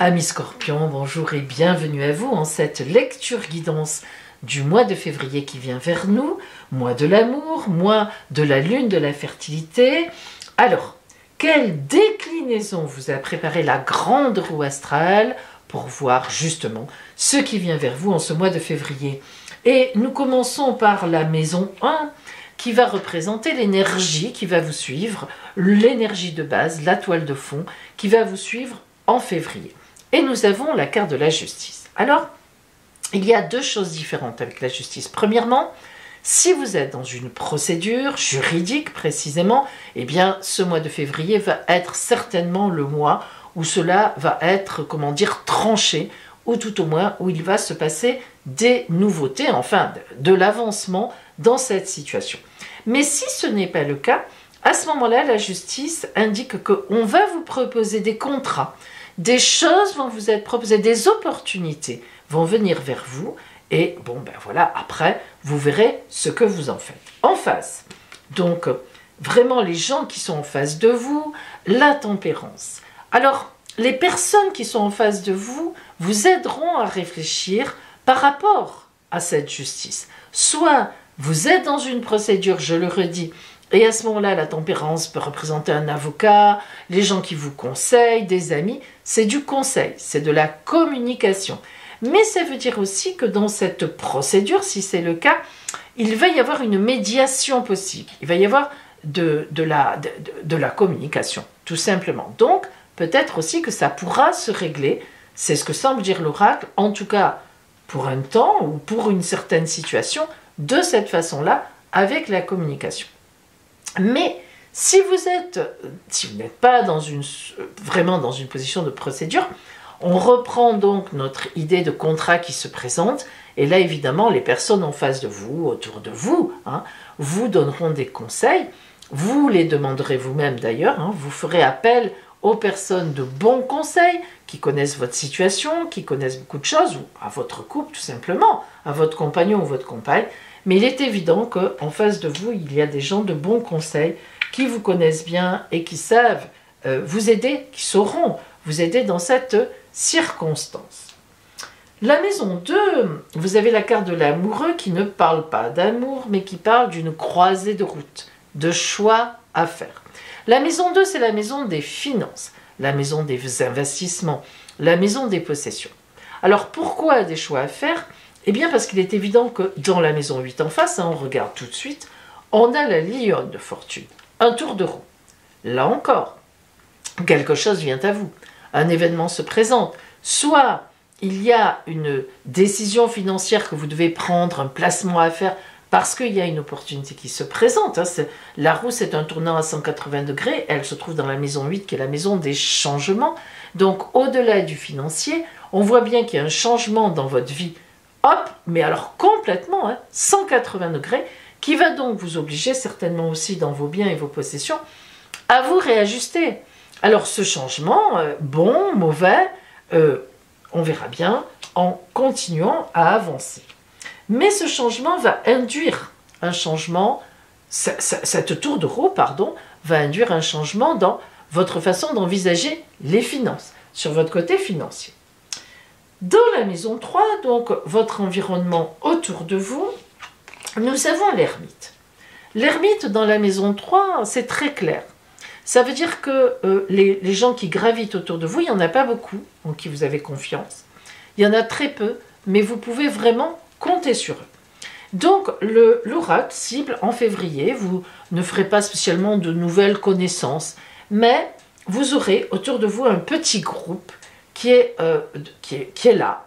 Amis Scorpions, bonjour et bienvenue à vous en cette lecture guidance du mois de février qui vient vers nous, mois de l'amour, mois de la lune, de la fertilité. Alors, quelle déclinaison vous a préparé la grande roue astrale pour voir justement ce qui vient vers vous en ce mois de février? Et nous commençons par la maison 1 qui va représenter l'énergie qui va vous suivre, l'énergie de base, la toile de fond qui va vous suivre en février. Et nous avons la carte de la justice. Alors, il y a deux choses différentes avec la justice. Premièrement, si vous êtes dans une procédure juridique précisément, eh bien, ce mois de février va être certainement le mois où cela va être, comment dire, tranché, ou tout au moins où il va se passer des nouveautés, enfin, de l'avancement dans cette situation. Mais si ce n'est pas le cas, à ce moment-là, la justice indique qu'on va vous proposer des contrats, des choses vont vous être proposées, des opportunités vont venir vers vous et bon ben voilà, après vous verrez ce que vous en faites. En face, donc vraiment les gens qui sont en face de vous, la tempérance. Alors les personnes qui sont en face de vous vous aideront à réfléchir par rapport à cette justice. Soit vous êtes dans une procédure, je le redis, et à ce moment-là, la tempérance peut représenter un avocat, les gens qui vous conseillent, des amis. C'est du conseil, c'est de la communication. Mais ça veut dire aussi que dans cette procédure, si c'est le cas, il va y avoir une médiation possible. Il va y avoir de la communication, tout simplement. Donc, peut-être aussi que ça pourra se régler. C'est ce que semble dire l'oracle, en tout cas pour un temps ou pour une certaine situation, de cette façon-là, avec la communication. Mais si vous n'êtes pas vraiment dans une position de procédure, on reprend donc notre idée de contrat qui se présente, et là évidemment les personnes en face de vous, autour de vous, vous donneront des conseils, vous les demanderez vous-même d'ailleurs, vous ferez appel aux personnes de bons conseils, qui connaissent votre situation, qui connaissent beaucoup de choses, ou à votre couple tout simplement, à votre compagnon ou votre compagne. Mais il est évident qu'en face de vous, il y a des gens de bons conseils qui vous connaissent bien et qui savent vous aider, qui sauront vous aider dans cette circonstance. La maison 2, vous avez la carte de l'amoureux qui ne parle pas d'amour, mais qui parle d'une croisée de route, de choix à faire. La maison 2, c'est la maison des finances, la maison des investissements, la maison des possessions. Alors pourquoi des choix à faire ? Eh bien parce qu'il est évident que dans la maison 8 en face, on regarde tout de suite, on a la lionne de fortune, un tour de roue. Là encore, quelque chose vient à vous, un événement se présente, soit il y a une décision financière que vous devez prendre, un placement à faire, parce qu'il y a une opportunité qui se présente. La roue, c'est un tournant à 180 degrés, elle se trouve dans la maison 8, qui est la maison des changements. Donc au-delà du financier, on voit bien qu'il y a un changement dans votre vie. Hop, mais alors complètement, 180 degrés, qui va donc vous obliger, certainement aussi dans vos biens et vos possessions, à vous réajuster. Alors ce changement, bon, mauvais, on verra bien en continuant à avancer. Mais ce changement va induire un changement, cette tour de roue, pardon, va induire un changement dans votre façon d'envisager les finances, sur votre côté financier. Dans la maison 3, donc votre environnement autour de vous, nous avons l'ermite. L'ermite dans la maison 3, c'est très clair. Ça veut dire que les gens qui gravitent autour de vous, il n'y en a pas beaucoup en qui vous avez confiance. Il y en a très peu, mais vous pouvez vraiment compter sur eux. Donc l'oracle cible en février, vous ne ferez pas spécialement de nouvelles connaissances, mais vous aurez autour de vous un petit groupe qui est là,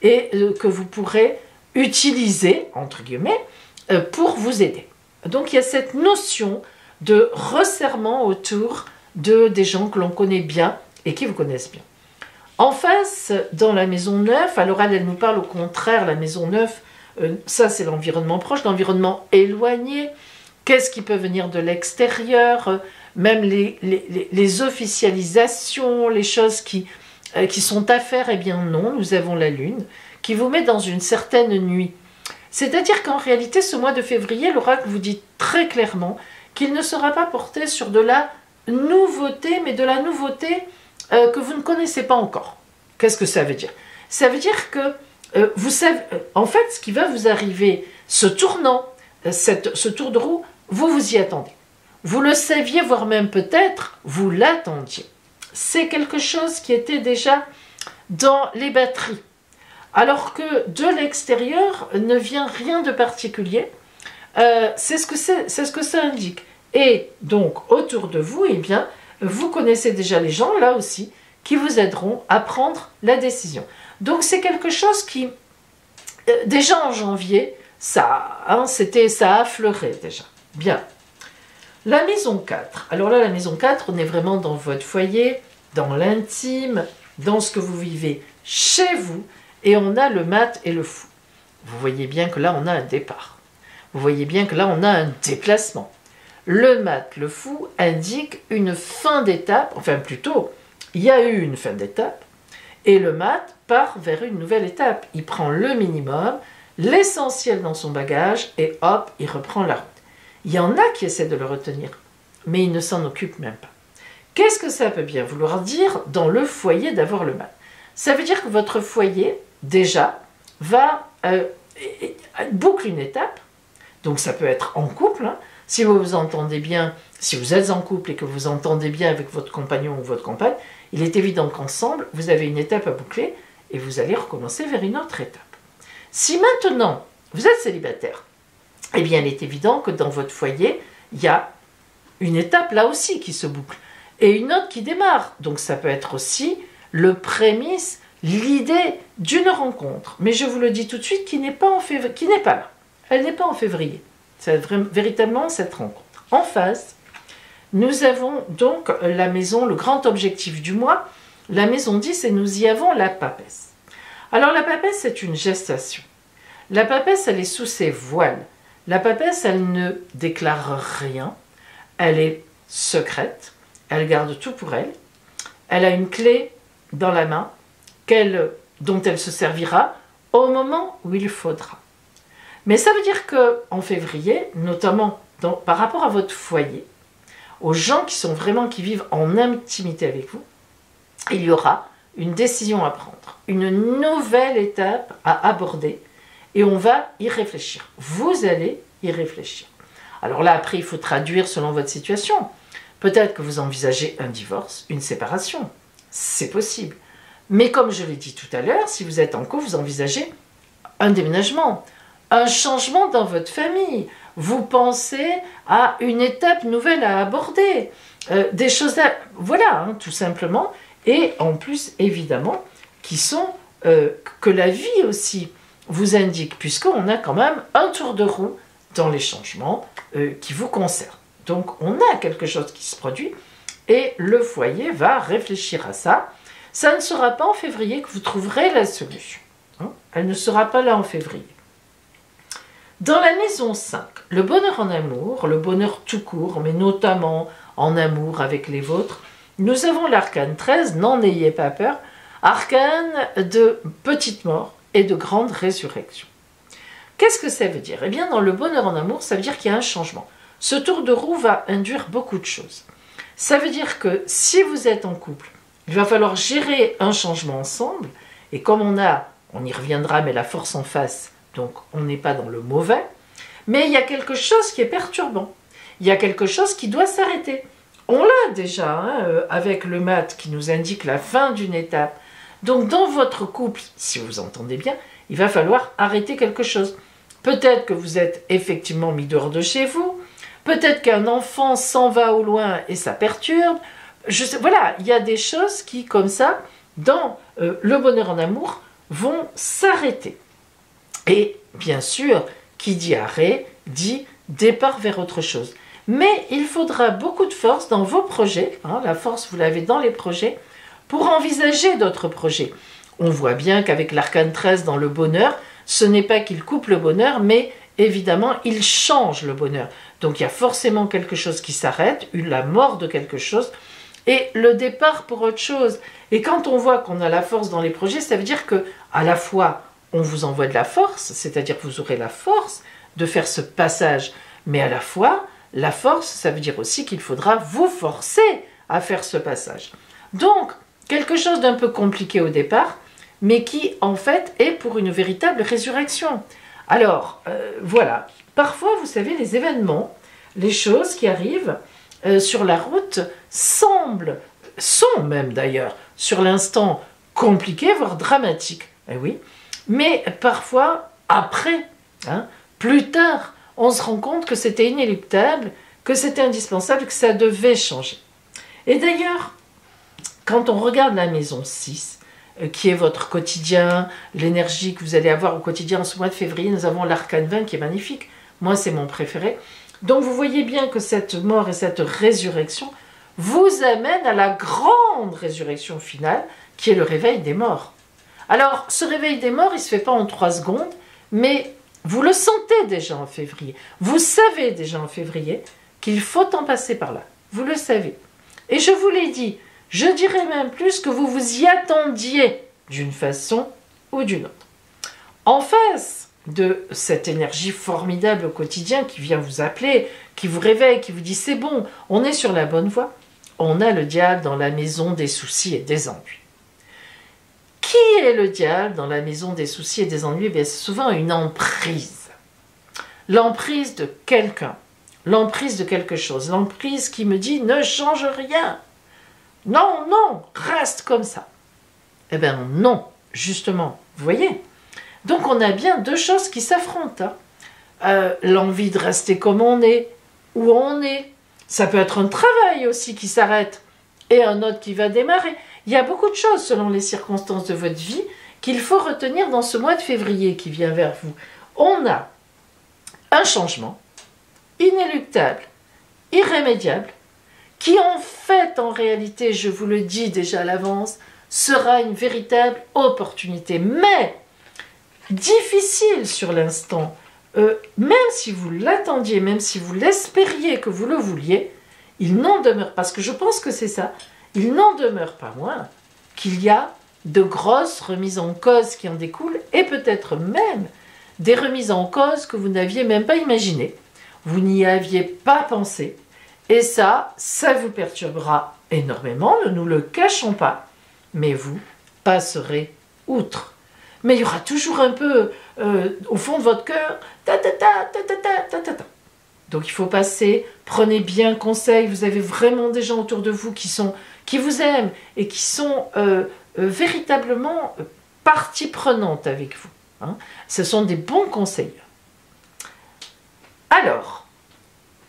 et que vous pourrez utiliser, entre guillemets, pour vous aider. Donc il y a cette notion de resserrement autour des gens que l'on connaît bien et qui vous connaissent bien. En face, dans la maison 9, à l'oral, elle nous parle au contraire, la maison 9, ça c'est l'environnement proche, l'environnement éloigné, qu'est-ce qui peut venir de l'extérieur, même les officialisations, les choses qui sont à faire, eh bien non, nous avons la lune qui vous met dans une certaine nuit. C'est-à-dire qu'en réalité, ce mois de février, l'oracle vous dit très clairement qu'il ne sera pas porté sur de la nouveauté, mais de la nouveauté que vous ne connaissez pas encore. Qu'est-ce que ça veut dire? Ça veut dire que vous savez, en fait, ce qui va vous arriver, ce tournant, ce tour de roue, vous vous y attendez. Vous le saviez, voire même peut-être, vous l'attendiez. C'est quelque chose qui était déjà dans les batteries. Alors que de l'extérieur ne vient rien de particulier. C'est ce que ça indique. Et donc, autour de vous, eh bien, vous connaissez déjà les gens, là aussi, qui vous aideront à prendre la décision. Donc, c'est quelque chose qui, déjà en janvier, ça a affleuré déjà. Bien. La maison 4. Alors là, la maison 4, on est vraiment dans votre foyer, dans l'intime, dans ce que vous vivez chez vous, et on a le mat et le fou. Vous voyez bien que là, on a un départ. Vous voyez bien que là, on a un déplacement. Le mat, le fou, indique une fin d'étape, enfin plutôt, il y a eu une fin d'étape, et le mat part vers une nouvelle étape. Il prend le minimum, l'essentiel dans son bagage, et hop, il reprend la route. Il y en a qui essaient de le retenir, mais il ne s'en occupe même pas. Qu'est-ce que ça peut bien vouloir dire dans le foyer d'avoir le mat? Ça veut dire que votre foyer, déjà, boucle une étape. Donc ça peut être en couple, hein. Si vous vous entendez bien, si vous êtes en couple et que vous entendez bien avec votre compagnon ou votre compagne, il est évident qu'ensemble, vous avez une étape à boucler et vous allez recommencer vers une autre étape. Si maintenant, vous êtes célibataire, eh bien il est évident que dans votre foyer, il y a une étape là aussi qui se boucle et une autre qui démarre. Donc ça peut être aussi le prémisse, l'idée d'une rencontre. Mais je vous le dis tout de suite, qui n'est pas là. Elle n'est pas en février. C'est véritablement cette rencontre. En face, nous avons donc la maison, le grand objectif du mois, la maison 10, et nous y avons la papesse. Alors la papesse, c'est une gestation. La papesse, elle est sous ses voiles. La papesse, elle ne déclare rien. Elle est secrète. Elle garde tout pour elle. Elle a une clé dans la main dont elle se servira au moment où il faudra. Mais ça veut dire qu'en février, notamment par rapport à votre foyer, aux gens qui vivent en intimité avec vous, il y aura une décision à prendre, une nouvelle étape à aborder, et on va y réfléchir. Vous allez y réfléchir. Alors là, après, il faut traduire selon votre situation. Peut-être que vous envisagez un divorce, une séparation. C'est possible. Mais comme je l'ai dit tout à l'heure, si vous êtes en couple, vous envisagez un déménagement, un changement dans votre famille. Vous pensez à une étape nouvelle à aborder. Des choses là, voilà, hein, tout simplement. Et en plus, évidemment, que la vie aussi vous indique, puisqu'on a quand même un tour de roue dans les changements qui vous concernent. Donc, on a quelque chose qui se produit et le foyer va réfléchir à ça. Ça ne sera pas en février que vous trouverez la solution. Hein. Elle ne sera pas là en février. Dans la maison 5, le bonheur en amour, le bonheur tout court, mais notamment en amour avec les vôtres, nous avons l'arcane 13, n'en ayez pas peur, arcane de petite mort et de grande résurrection. Qu'est-ce que ça veut dire? Eh bien, dans le bonheur en amour, ça veut dire qu'il y a un changement. Ce tour de roue va induire beaucoup de choses. Ça veut dire que si vous êtes en couple, il va falloir gérer un changement ensemble, et comme on y reviendra, mais la force en face, donc on n'est pas dans le mauvais, mais il y a quelque chose qui est perturbant. Il y a quelque chose qui doit s'arrêter. On l'a déjà hein, avec le mat qui nous indique la fin d'une étape. Donc dans votre couple, si vous entendez bien, il va falloir arrêter quelque chose. Peut-être que vous êtes effectivement mis dehors de chez vous, peut-être qu'un enfant s'en va au loin et ça perturbe. Voilà, il y a des choses qui, comme ça, dans le bonheur en amour, vont s'arrêter. Et bien sûr, qui dit arrêt, dit départ vers autre chose. Mais il faudra beaucoup de force dans vos projets, hein, la force vous l'avez dans les projets, pour envisager d'autres projets. On voit bien qu'avec l'arcane 13 dans le bonheur, ce n'est pas qu'il coupe le bonheur, mais évidemment, il change le bonheur. Donc il y a forcément quelque chose qui s'arrête, la mort de quelque chose, et le départ pour autre chose. Et quand on voit qu'on a la force dans les projets, ça veut dire que à la fois, on vous envoie de la force, c'est-à-dire que vous aurez la force de faire ce passage, mais à la fois, la force, ça veut dire aussi qu'il faudra vous forcer à faire ce passage. Donc, quelque chose d'un peu compliqué au départ, mais qui en fait est pour une véritable résurrection. Alors, voilà, parfois vous savez les événements, les choses qui arrivent sur la route sont même d'ailleurs sur l'instant compliquées, voire dramatiques, eh oui, mais parfois après, hein, plus tard, on se rend compte que c'était inéluctable, que c'était indispensable, que ça devait changer. Et d'ailleurs, quand on regarde la maison 6, qui est votre quotidien, l'énergie que vous allez avoir au quotidien en ce mois de février, nous avons l'arcane 20 qui est magnifique. Moi, c'est mon préféré. Donc, vous voyez bien que cette mort et cette résurrection vous amènent à la grande résurrection finale, qui est le réveil des morts. Alors, ce réveil des morts, il ne se fait pas en 3 secondes, mais vous le sentez déjà en février. Vous savez déjà en février qu'il faut en passer par là. Vous le savez. Et je vous l'ai dit, je dirais même plus que vous vous y attendiez d'une façon ou d'une autre. En face de cette énergie formidable au quotidien qui vient vous appeler, qui vous réveille, qui vous dit c'est bon, on est sur la bonne voie, on a le diable dans la maison des soucis et des ennuis. Qui est le diable dans la maison des soucis et des ennuis? C'est souvent une emprise. L'emprise de quelqu'un, l'emprise de quelque chose, l'emprise qui me dit ne change rien. Non, non, reste comme ça. Eh bien non, justement, vous voyez. Donc on a bien 2 choses qui s'affrontent. L'envie de rester comme on est, où on est. Ça peut être un travail aussi qui s'arrête et un autre qui va démarrer. Il y a beaucoup de choses selon les circonstances de votre vie qu'il faut retenir dans ce mois de février qui vient vers vous. On a un changement inéluctable, irrémédiable, qui en fait, en réalité, je vous le dis déjà à l'avance, sera une véritable opportunité, mais difficile sur l'instant. Même si vous l'attendiez, même si vous l'espériez que vous le vouliez, il n'en demeure, parce que je pense que c'est ça, il n'en demeure pas moins qu'il y a de grosses remises en cause qui en découlent, et peut-être même des remises en cause que vous n'aviez même pas imaginées, vous n'y aviez pas pensé, et ça vous perturbera énormément, ne nous le cachons pas, mais vous passerez outre. Mais il y aura toujours un peu, au fond de votre cœur, donc il faut passer, prenez bien conseil, vous avez vraiment des gens autour de vous qui vous aiment et qui sont véritablement partie prenante avec vous. Hein. Ce sont des bons conseillers. Alors,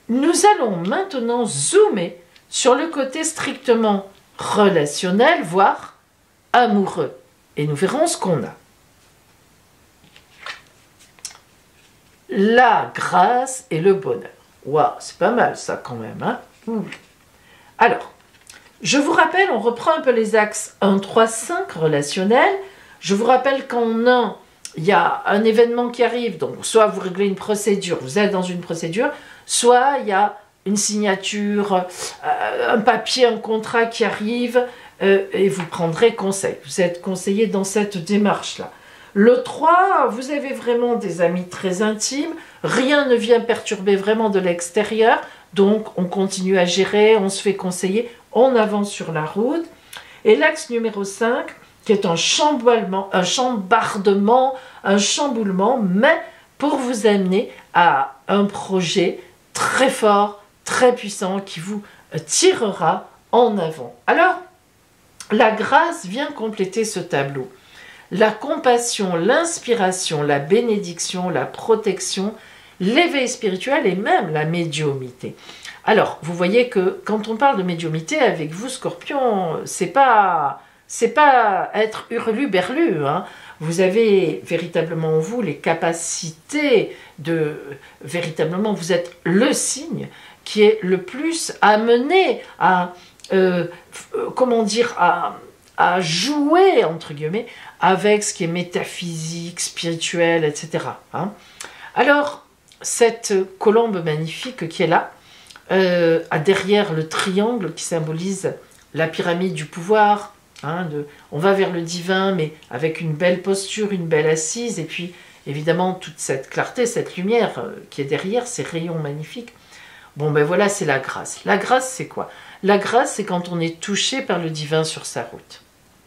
nous allons maintenant zoomer sur le côté strictement relationnel, voire amoureux. Et nous verrons ce qu'on a. La grâce et le bonheur. Waouh, c'est pas mal ça quand même. Hein. Alors, je vous rappelle, on reprend un peu les axes 1, 3, 5 relationnels. Je vous rappelle qu'en 1, il y a un événement qui arrive, donc soit vous réglez une procédure, vous êtes dans une procédure, soit il y a une signature, un papier, un contrat qui arrive et vous prendrez conseil. Vous êtes conseillé dans cette démarche-là. Le 3, vous avez vraiment des amis très intimes, rien ne vient perturber vraiment de l'extérieur, donc on continue à gérer, on se fait conseiller, on avance sur la route. Et l'axe numéro 5, qui est un chambardement, un chamboulement, mais pour vous amener à un projet très fort, très puissant, qui vous tirera en avant. Alors, la grâce vient compléter ce tableau. La compassion, l'inspiration, la bénédiction, la protection, l'éveil spirituel et même la médiumnité. Alors, vous voyez que quand on parle de médiumnité avec vous, Scorpion, c'est pas être hurlu-berlu. Hein. Vous avez véritablement en vous les capacités de... Véritablement, vous êtes le signe qui est le plus amené à... comment dire, à jouer, entre guillemets, avec ce qui est métaphysique, spirituel, etc. Hein. Alors, cette colombe magnifique qui est là, a derrière le triangle qui symbolise la pyramide du pouvoir, hein, on va vers le divin, mais avec une belle posture, une belle assise, et puis évidemment toute cette clarté, cette lumière qui est derrière, ces rayons magnifiques. Bon, ben voilà, c'est la grâce. La grâce, c'est quoi? La grâce, c'est quand on est touché par le divin sur sa route.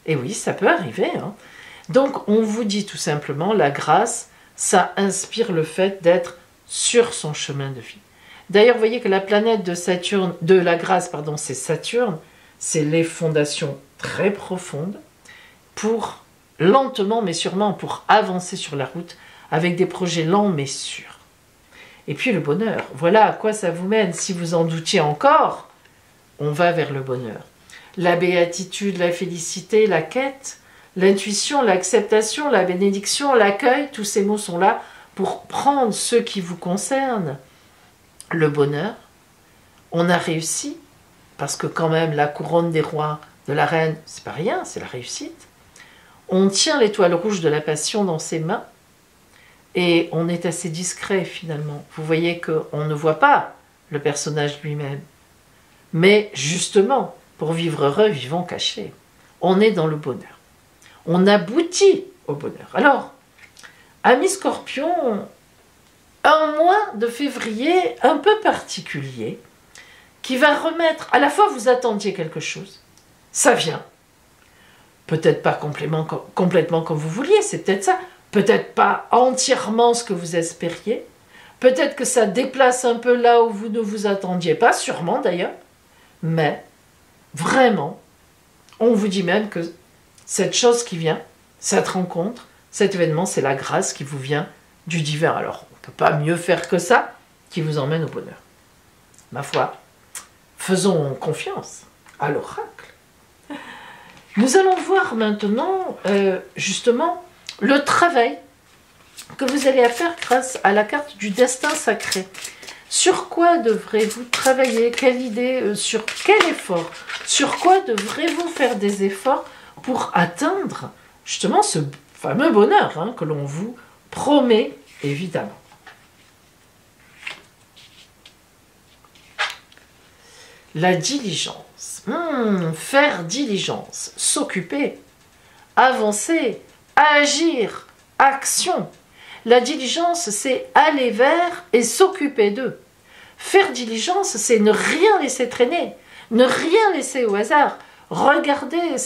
Et oui, ça peut arriver, hein. Donc, on vous dit tout simplement, la grâce, ça inspire le fait d'être sur son chemin de vie. D'ailleurs, vous voyez que la planète de Saturne, de la grâce, pardon, c'est Saturne, c'est les fondations très profondes pour, lentement mais sûrement, pour avancer sur la route avec des projets lents mais sûrs. Et puis le bonheur, voilà à quoi ça vous mène. Si vous en doutiez encore, on va vers le bonheur. La béatitude, la félicité, la quête, l'intuition, l'acceptation, la bénédiction, l'accueil, tous ces mots sont là pour prendre ceux qui vous concernent. Le bonheur, on a réussi, parce que quand même la couronne des rois, de la reine, c'est pas rien, c'est la réussite. On tient l'étoile rouge de la passion dans ses mains, et on est assez discret finalement. Vous voyez qu'on ne voit pas le personnage lui-même. Mais justement, pour vivre heureux, vivons cachés. On est dans le bonheur. On aboutit au bonheur. Alors, amis Scorpion, un mois de février un peu particulier qui va remettre, à la fois vous attendiez quelque chose, ça vient. Peut-être pas complètement comme vous vouliez, c'est peut-être ça. Peut-être pas entièrement ce que vous espériez. Peut-être que ça déplace un peu là où vous ne vous attendiez pas, sûrement d'ailleurs. Mais vraiment, on vous dit même que cette chose qui vient, cette rencontre, cet événement, c'est la grâce qui vous vient du divin. Alors, on ne peut pas mieux faire que ça, qui vous emmène au bonheur. Ma foi, faisons confiance à l'oracle. Nous allons voir maintenant, justement, le travail que vous allez faire grâce à la carte du destin sacré. Sur quoi devrez-vous travailler? Quelle idée? Sur quel effort? Sur quoi devrez-vous faire des efforts pour atteindre justement ce fameux bonheur hein, que l'on vous promet, évidemment. La diligence. Faire diligence. S'occuper. Avancer. Agir. Action. La diligence, c'est aller vers et s'occuper d'eux. Faire diligence, c'est ne rien laisser traîner. Ne rien laisser au hasard. Regardez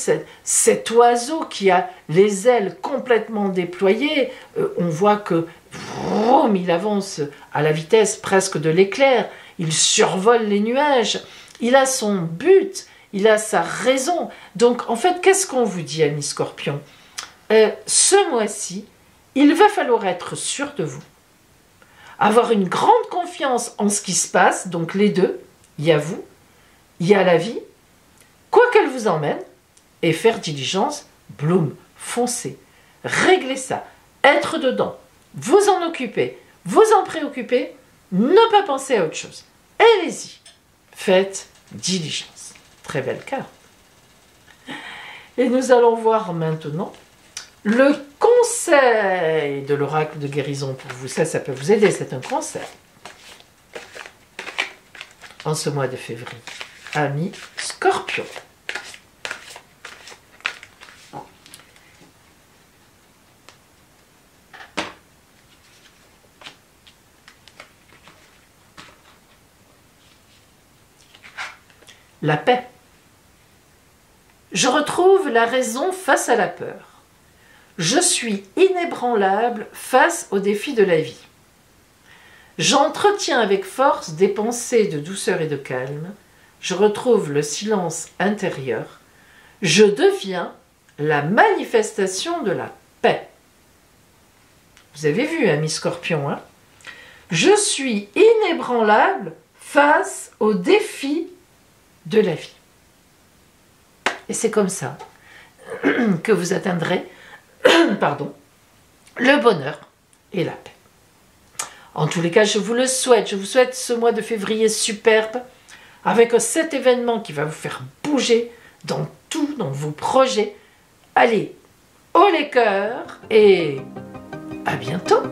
cet oiseau qui a les ailes complètement déployées. On voit que vroom, il avance à la vitesse presque de l'éclair. Il survole les nuages. Il a son but. Il a sa raison. Donc, en fait, qu'est-ce qu'on vous dit, amis Scorpions? Ce mois-ci, il va falloir être sûr de vous. Avoir une grande confiance en ce qui se passe. Donc, les deux. Il y a vous. Il y a la vie. Quoi qu'elle vous emmène, et faire diligence, bloom, foncez, réglez ça, être dedans, vous en occuper, vous en préoccuper, ne pas penser à autre chose. Allez-y, faites diligence. Très belle carte. Et nous allons voir maintenant le conseil de l'oracle de guérison pour vous. Ça peut vous aider, c'est un conseil. En ce mois de février. Amis Scorpion. La paix. Je retrouve la raison face à la peur. Je suis inébranlable face aux défis de la vie. J'entretiens avec force des pensées de douceur et de calme. Je retrouve le silence intérieur. Je deviens la manifestation de la paix. Vous avez vu, ami Scorpion, hein? Je suis inébranlable face aux défis de la vie. Et c'est comme ça que vous atteindrez le bonheur et la paix. En tous les cas, je vous le souhaite. Je vous souhaite ce mois de février superbe, avec cet événement qui va vous faire bouger dans vos projets. Allez, haut les cœurs et à bientôt!